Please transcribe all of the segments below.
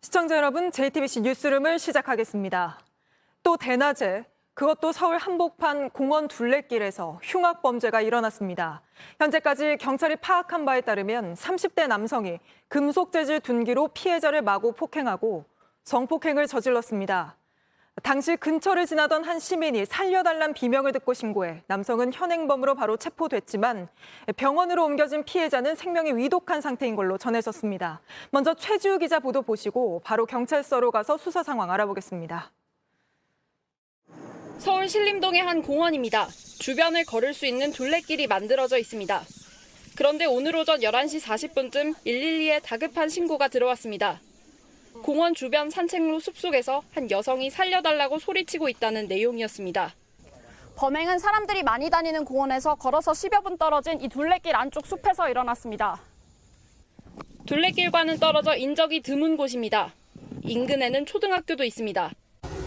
시청자 여러분, JTBC 뉴스룸을 시작하겠습니다. 또 대낮에 그것도 서울 한복판 공원 둘레길에서 흉악 범죄가 일어났습니다. 현재까지 경찰이 파악한 바에 따르면 30대 남성이 금속 재질 둔기로 피해자를 마구 폭행하고 성폭행을 저질렀습니다. 당시 근처를 지나던 한 시민이 살려달란 비명을 듣고 신고해 남성은 현행범으로 바로 체포됐지만 병원으로 옮겨진 피해자는 생명이 위독한 상태인 걸로 전해졌습니다. 먼저 최지우 기자 보도 보시고 바로 경찰서로 가서 수사 상황 알아보겠습니다. 서울 신림동의 한 공원입니다. 주변을 걸을 수 있는 둘레길이 만들어져 있습니다. 그런데 오늘 오전 11시 40분쯤 112에 다급한 신고가 들어왔습니다. 공원 주변 산책로 숲속에서 한 여성이 살려달라고 소리치고 있다는 내용이었습니다. 범행은 사람들이 많이 다니는 공원에서 걸어서 10여 분 떨어진 이 둘레길 안쪽 숲에서 일어났습니다. 둘레길과는 떨어져 인적이 드문 곳입니다. 인근에는 초등학교도 있습니다.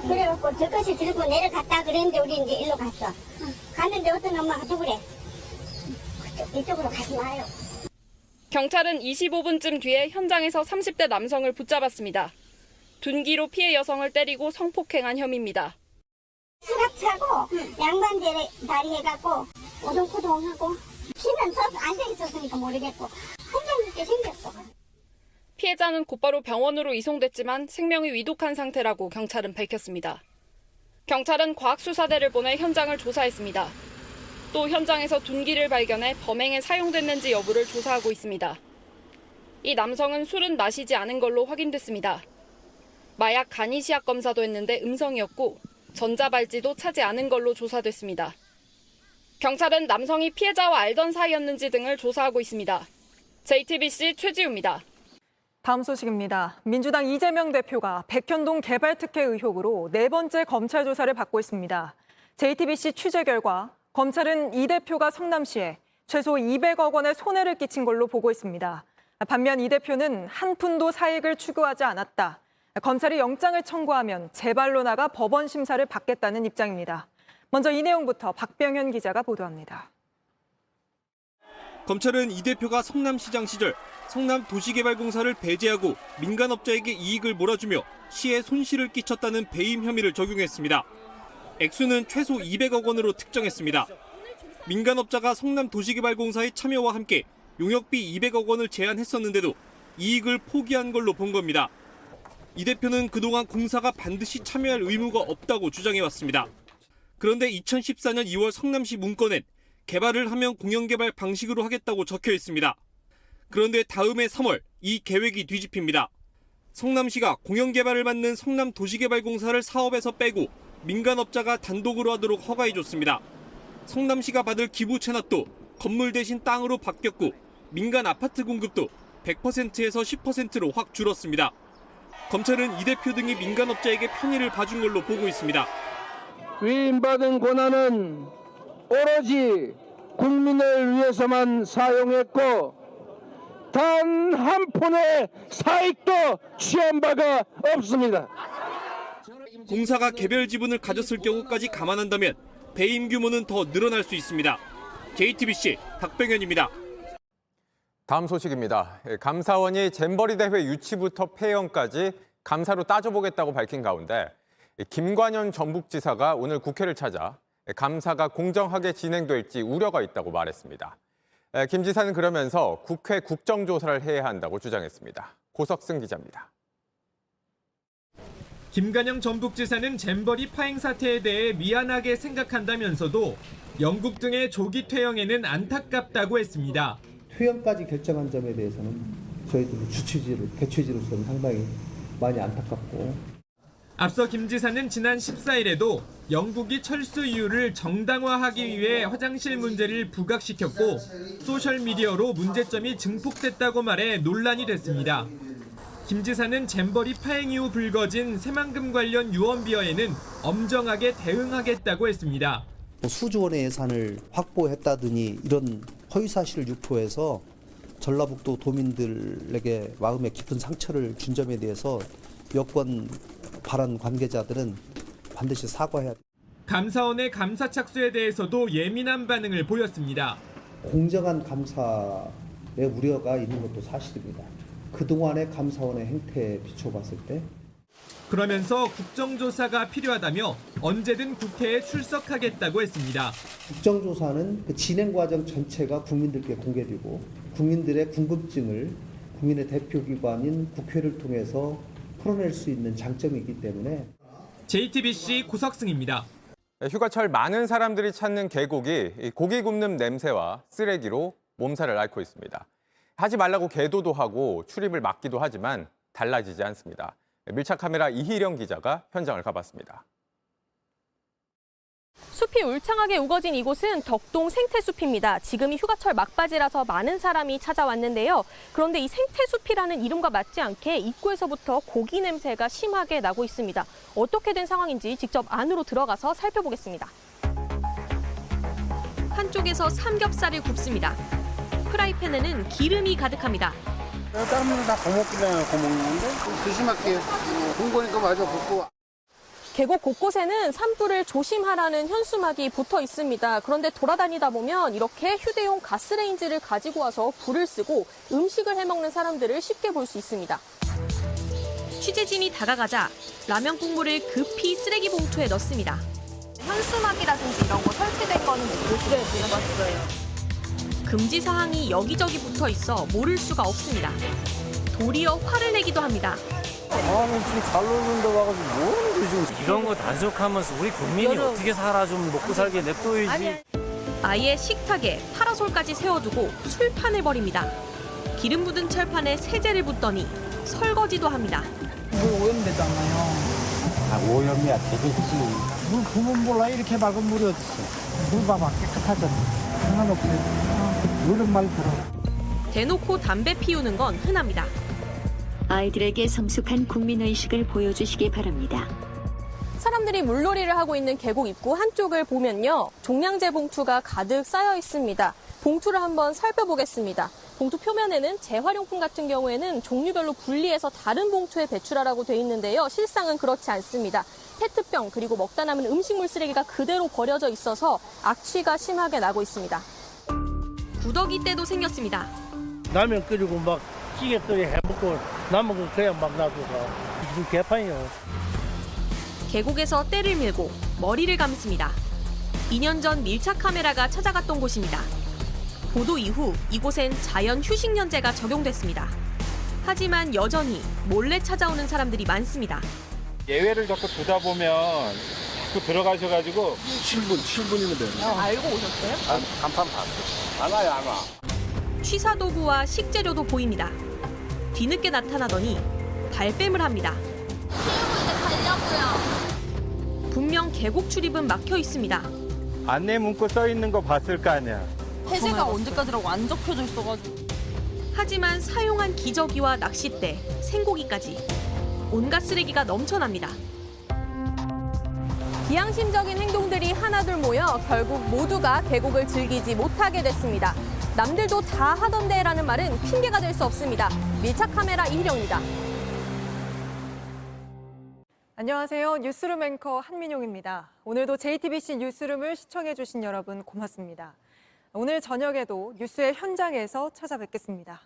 그래갖고 저것이 들고 내려갔다 그랬는데 우리 이제 일로 갔어. 갔는데 어떤 엄마가 누구래? 이쪽으로 가지 마요. 경찰은 25분쯤 뒤에 현장에서 30대 남성을 붙잡았습니다. 둔기로 피해 여성을 때리고 성폭행한 혐의입니다. 수갑차고 양반 다리 해갖고 오동코동하고 피는 서서 앉아있었으니까 모르겠고 한장 늦게 생겼어. 피해자는 곧바로 병원으로 이송됐지만 생명이 위독한 상태라고 경찰은 밝혔습니다. 경찰은 과학수사대를 보내 현장을 조사했습니다. 또 현장에서 둔기를 발견해 범행에 사용됐는지 여부를 조사하고 있습니다. 이 남성은 술은 마시지 않은 걸로 확인됐습니다. 마약 간이 시약 검사도 했는데 음성이었고 전자발찌도 차지 않은 걸로 조사됐습니다. 경찰은 남성이 피해자와 알던 사이였는지 등을 조사하고 있습니다. JTBC 최지우입니다. 다음 소식입니다. 민주당 이재명 대표가 백현동 개발 특혜 의혹으로 네 번째 검찰 조사를 받고 있습니다. JTBC 취재 결과 검찰은 이 대표가 성남시에 최소 200억 원의 손해를 끼친 걸로 보고 있습니다. 반면 이 대표는 한 푼도 사익을 추구하지 않았다. 검찰이 영장을 청구하면 재발로 나가 법원 심사를 받겠다는 입장입니다. 먼저 이 내용부터 박병현 기자가 보도합니다. 검찰은 이 대표가 성남시장 시절 성남도시개발공사를 배제하고 민간업자에게 이익을 몰아주며 시에 손실을 끼쳤다는 배임 혐의를 적용했습니다. 액수는 최소 200억 원으로 특정했습니다. 민간업자가 성남도시개발공사의 참여와 함께 용역비 200억 원을 제안했었는데도 이익을 포기한 걸로 본 겁니다. 이 대표는 그동안 공사가 반드시 참여할 의무가 없다고 주장해왔습니다. 그런데 2014년 2월 성남시 문건엔 개발을 하면 공영개발 방식으로 하겠다고 적혀 있습니다. 그런데 다음해 3월 이 계획이 뒤집힙니다. 성남시가 공영개발을 맡는 성남도시개발공사를 사업에서 빼고 민간업자가 단독으로 하도록 허가해줬습니다. 성남시가 받을 기부 체납도 건물 대신 땅으로 바뀌었고 민간 아파트 공급도 100%에서 10%로 확 줄었습니다. 검찰은 이 대표 등이 민간업자에게 편의를 봐준 걸로 보고 있습니다. 위임받은 권한은 오로지 국민을 위해서만 사용했고 단 한 푼의 사익도 취한 바가 없습니다. 공사가 개별 지분을 가졌을 경우까지 감안한다면 배임 규모는 더 늘어날 수 있습니다. JTBC 박병현입니다. 다음 소식입니다. 감사원이 잼버리 대회 유치부터 폐영까지 감사로 따져보겠다고 밝힌 가운데 김관현 전북지사가 오늘 국회를 찾아 감사가 공정하게 진행될지 우려가 있다고 말했습니다. 김 지사는 그러면서 국회 국정조사를 해야 한다고 주장했습니다. 고석승 기자입니다. 김관영 전북지사는 잼버리 파행 사태에 대해 미안하게 생각한다면서도 영국 등의 조기 퇴영에는 안타깝다고 했습니다. 퇴영까지 결정한 점에 대해서는 저희들 개최지로서는 상당히 많이 안타깝고. 앞서 김 지사는 지난 14일에도 영국이 철수 이유를 정당화하기 위해 화장실 문제를 부각시켰고 소셜미디어로 문제점이 증폭됐다고 말해 논란이 됐습니다. 김 지사는 잼버리 파행 이후 불거진 새만금 관련 유언비어에는 엄정하게 대응하겠다고 했습니다. 수조 원의 예산을 확보했다더니 이런 허위사실을 유포해서 전라북도 도민들에게 마음에 깊은 상처를 준 점에 대해서 여권 발언 관계자들은 반드시 사과해야 합니다. 감사원의 감사 착수에 대해서도 예민한 반응을 보였습니다. 공정한 감사의 우려가 있는 것도 사실입니다. 그동안의 감사원의 행태에 비춰봤을 때 그러면서 국정조사가 필요하다며 언제든 국회에 출석하겠다고 했습니다. 국정조사는 그 진행 과정 전체가 국민들께 공개되고 국민들의 궁금증을 국민의 대표기관인 국회를 통해서 풀어낼 수 있는 장점이기 때문에 JTBC 고석승입니다. 휴가철 많은 사람들이 찾는 계곡이 고기 굽는 냄새와 쓰레기로 몸살을 앓고 있습니다. 하지 말라고 계도도 하고 출입을 막기도 하지만 달라지지 않습니다. 밀착 카메라 이희령 기자가 현장을 가봤습니다. 숲이 울창하게 우거진 이곳은 덕동 생태숲입니다. 지금이 휴가철 막바지라서 많은 사람이 찾아왔는데요. 그런데 이 생태숲이라는 이름과 맞지 않게 입구에서부터 고기 냄새가 심하게 나고 있습니다. 어떻게 된 상황인지 직접 안으로 들어가서 살펴보겠습니다. 한쪽에서 삼겹살을 굽습니다. 프라이팬에는 기름이 가득합니다. 다른 분은 다 거먹기잖아요. 거먹는 건데 조심할게. 본 거니까 마저 붓고. 계곡 곳곳에는 산불을 조심하라는 현수막이 붙어 있습니다. 그런데 돌아다니다 보면 이렇게 휴대용 가스레인지를 가지고 와서 불을 쓰고 음식을 해먹는 사람들을 쉽게 볼 수 있습니다. 취재진이 다가가자 라면 국물을 급히 쓰레기 봉투에 넣습니다. 현수막이라든지 이런 거 설치된 거는 모르시죠? 봤어요. 금지 사항이 여기저기 붙어 있어 모를 수가 없습니다. 도리어 화를 내기도 합니다. 아니 지금 잘 놀는데 와가지고 뭐하는 거지 지금. 이런 거 단속하면서 우리 국민이 어떻게 살아 좀 먹고 살게 냅둬야지. 아예 식탁에 파라솔까지 세워두고 술판을 벌입니다. 기름 묻은 철판에 세제를 붓더니 설거지도 합니다. 물 오염되잖아요. 오염이야 되겠지. 물 부으면 몰라 이렇게 맑은 물이 어딨어. 물 봐봐 깨끗하잖아. 상관없어요. 물은 말 들어. 대놓고 담배 피우는 건 흔합니다. 아이들에게 성숙한 국민의식을 보여주시기 바랍니다. 사람들이 물놀이를 하고 있는 계곡 입구 한쪽을 보면요. 종량제 봉투가 가득 쌓여 있습니다. 봉투를 한번 살펴보겠습니다. 봉투 표면에는 재활용품 같은 경우에는 종류별로 분리해서 다른 봉투에 배출하라고 돼 있는데요. 실상은 그렇지 않습니다. 페트병 그리고 먹다 남은 음식물 쓰레기가 그대로 버려져 있어서 악취가 심하게 나고 있습니다. 구더기 때도 생겼습니다. 라면 끓이고 막 찌개 끓여 해먹고 남은 거 그냥 막 놔두고 지금 개판이요. 계곡에서 때를 밀고 머리를 감습니다. 2년 전 밀착 카메라가 찾아갔던 곳입니다. 보도 이후 이곳엔 자연 휴식연제가 적용됐습니다. 하지만 여전히 몰래 찾아오는 사람들이 많습니다. 예외를 자꾸 두다 보면 자꾸 들어가셔가지고 7분이면 돼요. 알고 오셨어요? 간판 봤어. 안 와요 안 와. 취사 도구와 식재료도 보입니다. 뒤늦게 나타나더니 발뺌을 합니다. 분명 계곡 출입은 막혀 있습니다. 안내 문구 써 있는 거 봤을 거 아니야. 해제가 언제까지라고 안 적혀져 있어가지고. 하지만 사용한 기저귀와 낚싯대, 생고기까지 온갖 쓰레기가 넘쳐납니다. 비양심적인 행동들이 하나둘 모여 결국 모두가 계곡을 즐기지 못하게 됐습니다. 남들도 다 하던데라는 말은 핑계가 될 수 없습니다. 밀착 카메라 이희령입니다. 안녕하세요. 뉴스룸 앵커 한민용입니다. 오늘도 JTBC 뉴스룸을 시청해주신 여러분 고맙습니다. 오늘 저녁에도 뉴스의 현장에서 찾아뵙겠습니다.